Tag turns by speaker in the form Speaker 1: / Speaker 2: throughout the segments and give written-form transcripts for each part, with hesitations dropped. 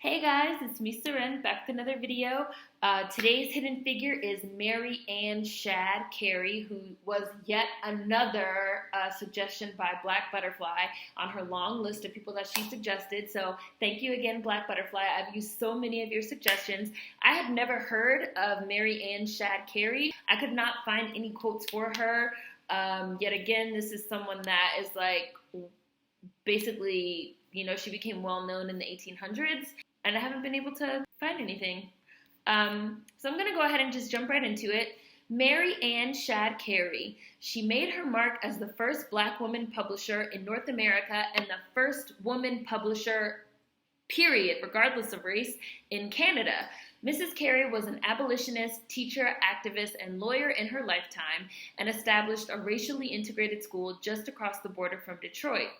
Speaker 1: Hey guys, it's me Seren, back with another video. Today's hidden figure is Mary Ann Shadd Cary, who was yet another suggestion by Black Butterfly on her long list of people that she suggested. So thank you again, Black Butterfly. I've used so many of your suggestions. I had never heard of Mary Ann Shadd Cary. I could not find any quotes for her. Yet again, this is someone that is like basically, she became well known in the 1800s. And I haven't been able to find anything. So I'm going to go ahead and just jump right into it. Mary Ann Shadd Cary. She made her mark as the first Black woman publisher in North America and the first woman publisher, period, regardless of race, in Canada. Mrs. Cary was an abolitionist, teacher, activist, and lawyer in her lifetime and established a racially integrated school just across the border from Detroit.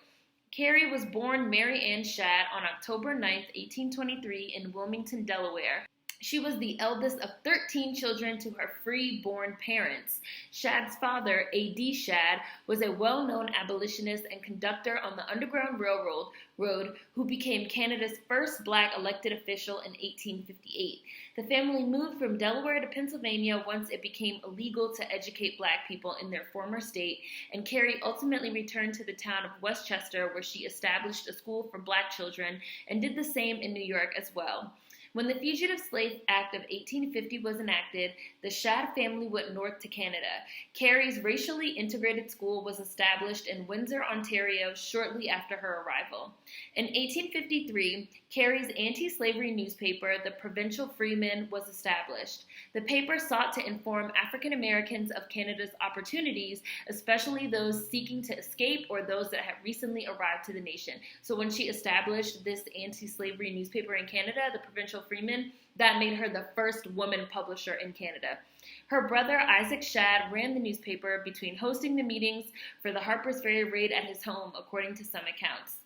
Speaker 1: Cary was born Mary Ann Shadd on October 9, 1823 in Wilmington, Delaware. She was the eldest of 13 children to her free-born parents. Shadd's father, A.D. Shadd, was a well-known abolitionist and conductor on the Underground Railroad who became Canada's first Black elected official in 1858. The family moved from Delaware to Pennsylvania once it became illegal to educate Black people in their former state, and Cary ultimately returned to the town of Westchester, where she established a school for Black children and did the same in New York as well. When the Fugitive Slave Act of 1850 was enacted, the Shadd family went north to Canada. Cary's racially integrated school was established in Windsor, Ontario, shortly after her arrival. In 1853, Cary's anti-slavery newspaper, the Provincial Freeman, was established. The paper sought to inform African Americans of Canada's opportunities, especially those seeking to escape or those that had recently arrived to the nation. So when she established this anti-slavery newspaper in Canada, the Provincial Freeman, that made her the first woman publisher in Canada. Her brother, Isaac Shadd, ran the newspaper between hosting the meetings for the Harper's Ferry raid at his home, according to some accounts.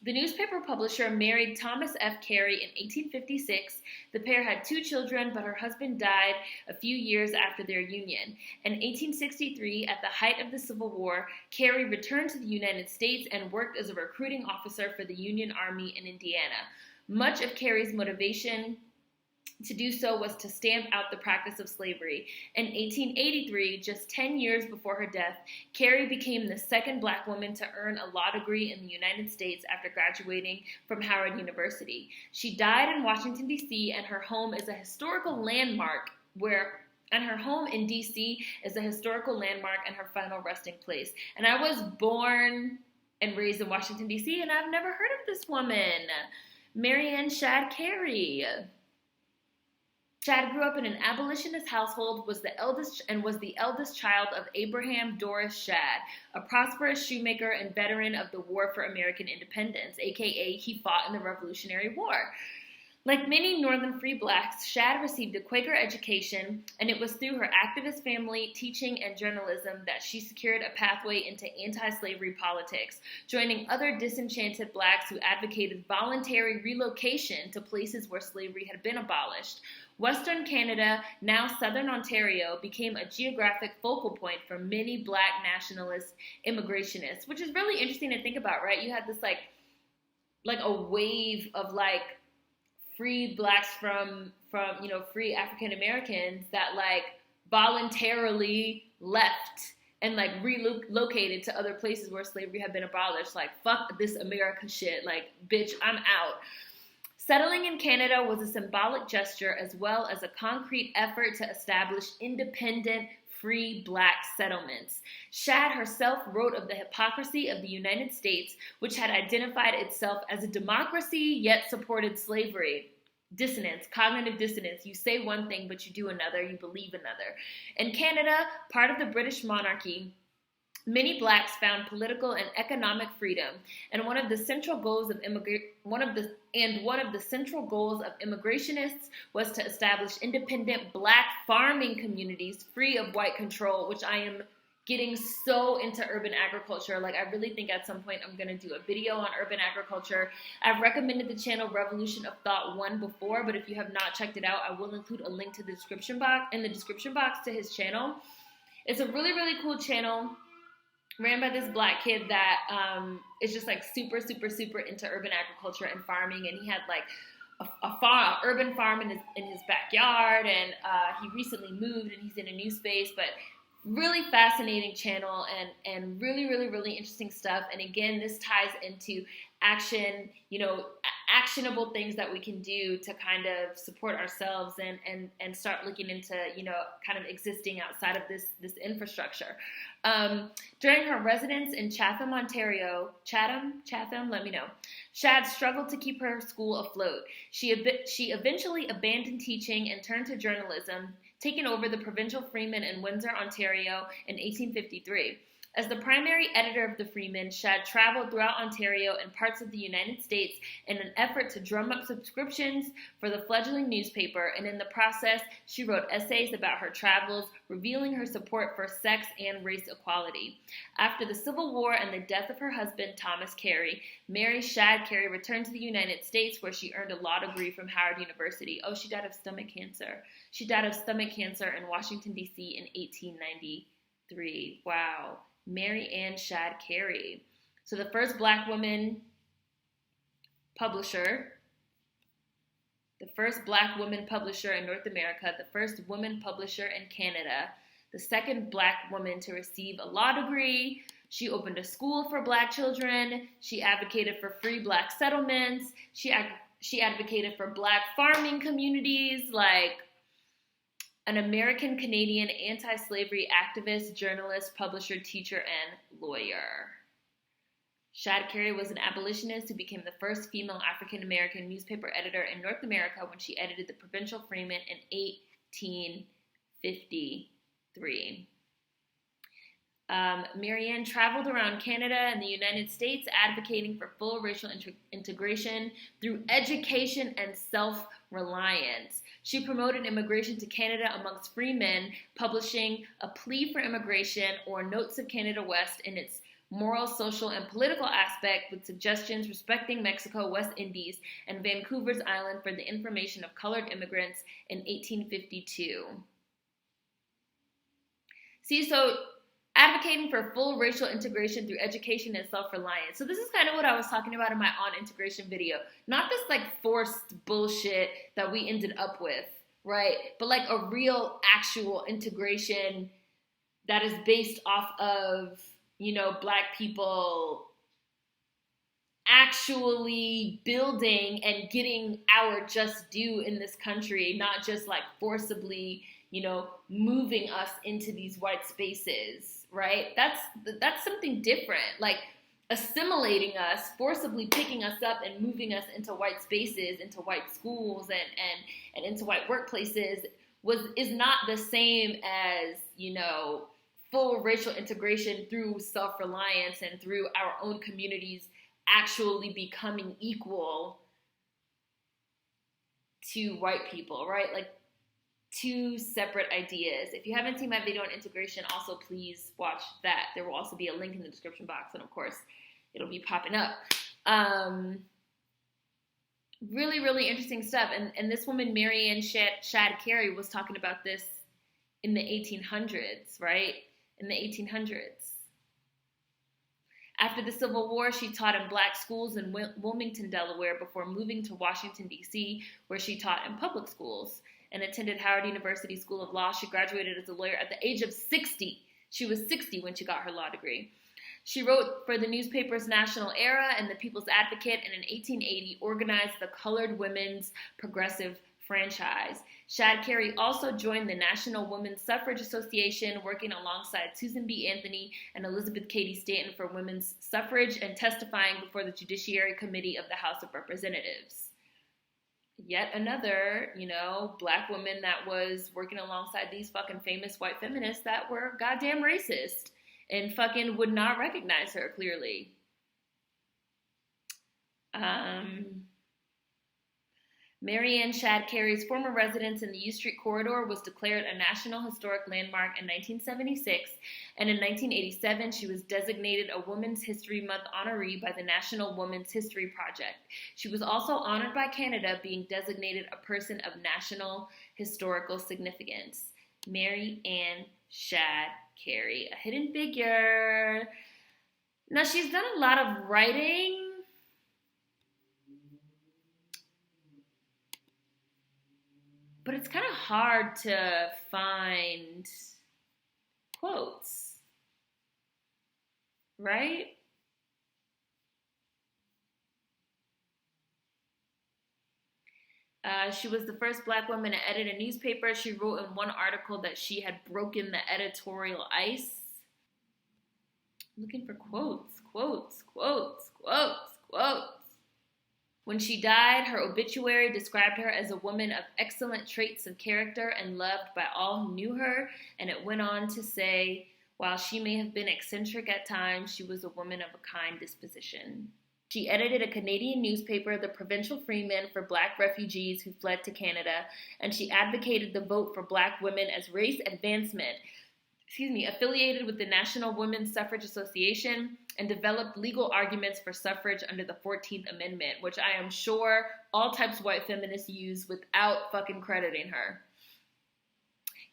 Speaker 1: The newspaper publisher married Thomas F. Cary in 1856. The pair had 2 children, but her husband died a few years after their union. In 1863, at the height of the Civil War, Cary returned to the United States and worked as a recruiting officer for the Union Army in Indiana. Much of Cary's motivation to do so was to stamp out the practice of slavery. In 1883, just 10 years before her death, Cary became the second Black woman to earn a law degree in the United States after graduating from Howard University. She died in Washington, D.C., and her home is a historical landmark and her home in D.C. is a historical landmark and her final resting place. And I was born and raised in Washington, D.C., and I've never heard of this woman. Mary Ann Shadd Cary. Shadd grew up in an abolitionist household, was the eldest child of Abraham Doris Shadd, a prosperous shoemaker and veteran of the War for American Independence, aka he fought in the Revolutionary War. Like many Northern free Blacks, Shadd received a Quaker education, and it was through her activist family, teaching, and journalism that she secured a pathway into anti-slavery politics, joining other disenchanted Blacks who advocated voluntary relocation to places where slavery had been abolished. Western Canada, now Southern Ontario, became a geographic focal point for many Black nationalist immigrationists, which is really interesting to think about, right? You had this like a wave of free Blacks from free African Americans that voluntarily left and relocated to other places where slavery had been abolished. Fuck this America shit. Bitch, I'm out. Settling in Canada was a symbolic gesture as well as a concrete effort to establish independent, free Black settlements. Shadd herself wrote of the hypocrisy of the United States, which had identified itself as a democracy yet supported slavery. Dissonance, cognitive dissonance. You say one thing, but you do another, you believe another. In Canada, part of the British monarchy, many Blacks found political and economic freedom, and one of the central goals of immigrationists was to establish independent Black farming communities free of white control, which I am getting so into urban agriculture. I really think at some point I'm going to do a video on urban agriculture. I've recommended the channel Revolution of Thought 1 before, but if you have not checked it out, I will include a link to the description box to his channel. It's a really, really cool channel ran by this Black kid that is just super, super, super into urban agriculture and farming, and he had urban farm in his backyard, and he recently moved and he's in a new space. But really fascinating channel, and really interesting stuff. And again, this ties into action, actionable things that we can do to kind of support ourselves and start looking into, kind of existing outside of this infrastructure. During her residence in Chatham, Ontario, Chatham, let me know, Shadd struggled to keep her school afloat. She eventually abandoned teaching and turned to journalism, taking over the Provincial Freeman in Windsor, Ontario in 1853. As the primary editor of the Freeman, Shadd traveled throughout Ontario and parts of the United States in an effort to drum up subscriptions for the fledgling newspaper, and in the process, she wrote essays about her travels, revealing her support for sex and race equality. After the Civil War and the death of her husband, Thomas Cary, Mary Shadd Cary returned to the United States, where she earned a law degree from Howard University. Oh, she died of stomach cancer. She died of stomach cancer in Washington, D.C. in 1893. Wow. Mary Ann Shadd Cary. So the first Black woman publisher, the first Black woman publisher in North America, the first woman publisher in Canada, the second Black woman to receive a law degree. She opened a school for Black children. She advocated for free Black settlements. She advocated for Black farming communities, like an American-Canadian anti-slavery activist, journalist, publisher, teacher, and lawyer. Shadd Cary was an abolitionist who became the first female African-American newspaper editor in North America when she edited the Provincial Freeman in 1853. Mary Ann traveled around Canada and the United States advocating for full racial integration through education and self-reliance. She promoted immigration to Canada amongst free men, publishing A Plea for Immigration or Notes of Canada West in its moral, social, and political aspect, with suggestions respecting Mexico, West Indies, and Vancouver's Island for the information of colored immigrants in 1852. See, so advocating for full racial integration through education and self-reliance. So this is kind of what I was talking about in my On Integration video. Not this like forced bullshit that we ended up with, right? But like a real actual integration that is based off of, Black people actually building and getting our just due in this country, not just like forcibly, moving us into these white spaces, right? That's something different. Like assimilating us, forcibly picking us up and moving us into white spaces, into white schools and into white workplaces is not the same as, full racial integration through self-reliance and through our own communities actually becoming equal to white people, right? Like two separate ideas. If you haven't seen my video on integration, also please watch that. There will also be a link in the description box, and of course, it'll be popping up. Really, really interesting stuff. And this woman, Mary Ann Shadd Cary, was talking about this in the 1800s, right? In the 1800s. After the Civil War, she taught in Black schools in Wilmington, Delaware, before moving to Washington, D.C., where she taught in public schools and attended Howard University School of Law. She graduated as a lawyer at the age of 60. She was 60 when she got her law degree. She wrote for the newspapers National Era and The People's Advocate, and in 1880 organized the Colored Women's Progressive Franchise. Shadd Cary also joined the National Women's Suffrage Association, working alongside Susan B. Anthony and Elizabeth Cady Stanton for women's suffrage and testifying before the Judiciary Committee of the House of Representatives. Yet another, Black woman that was working alongside these fucking famous white feminists that were goddamn racist and fucking would not recognize her clearly. Mary Ann Shadd Cary's former residence in the U Street Corridor was declared a National Historic Landmark in 1976, and in 1987 she was designated a Women's History Month honoree by the National Women's History Project. She was also honored by Canada, being designated a person of national historical significance. Mary Ann Shadd Cary, a hidden figure. Now, she's done a lot of writing. but it's kind of hard to find quotes, right? She was the first Black woman to edit a newspaper. She wrote in one article that she had broken the editorial ice. I'm looking for quotes. When she died, her obituary described her as a woman of excellent traits of character and loved by all who knew her, and it went on to say, while she may have been eccentric at times, she was a woman of a kind disposition. She edited a Canadian newspaper, the Provincial Freeman, for Black refugees who fled to Canada, and she advocated the vote for Black women as race advancement, affiliated with the National Women's Suffrage Association, and developed legal arguments for suffrage under the 14th Amendment, which I am sure all types of white feminists use without fucking crediting her.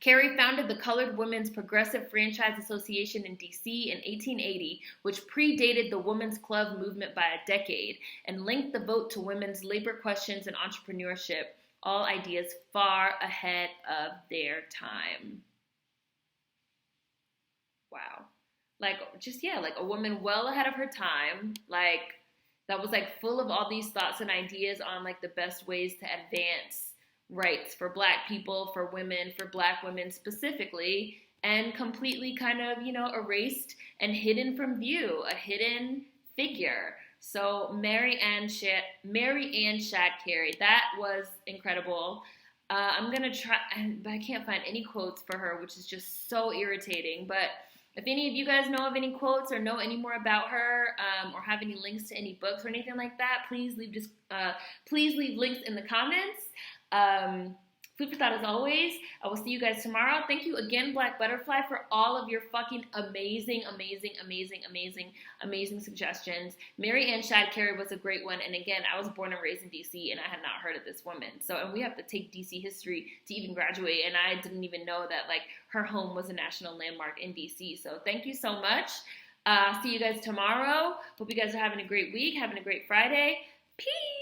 Speaker 1: Cary founded the Colored Women's Progressive Franchise Association in D.C. in 1880, which predated the Women's Club movement by a decade, and linked the vote to women's labor questions and entrepreneurship, all ideas far ahead of their time. Wow. Like a woman well ahead of her time, that was full of all these thoughts and ideas on the best ways to advance rights for Black people, for women, for Black women specifically, and completely kind of, erased and hidden from view, a hidden figure. So Mary Ann Shadd Cary, that was incredible. I'm going to try, but I can't find any quotes for her, which is just so irritating. But if any of you guys know of any quotes or know any more about her, or have any links to any books or anything like that, please leave links in the comments. Food for thought as always. I will see you guys tomorrow. Thank you again, Black Butterfly, for all of your fucking amazing suggestions. Mary Ann Shadd Cary was a great one. And again, I was born and raised in DC and I had not heard of this woman. And we have to take DC history to even graduate. And I didn't even know that her home was a national landmark in DC. So thank you so much. See you guys tomorrow. Hope you guys are having a great week, having a great Friday. Peace.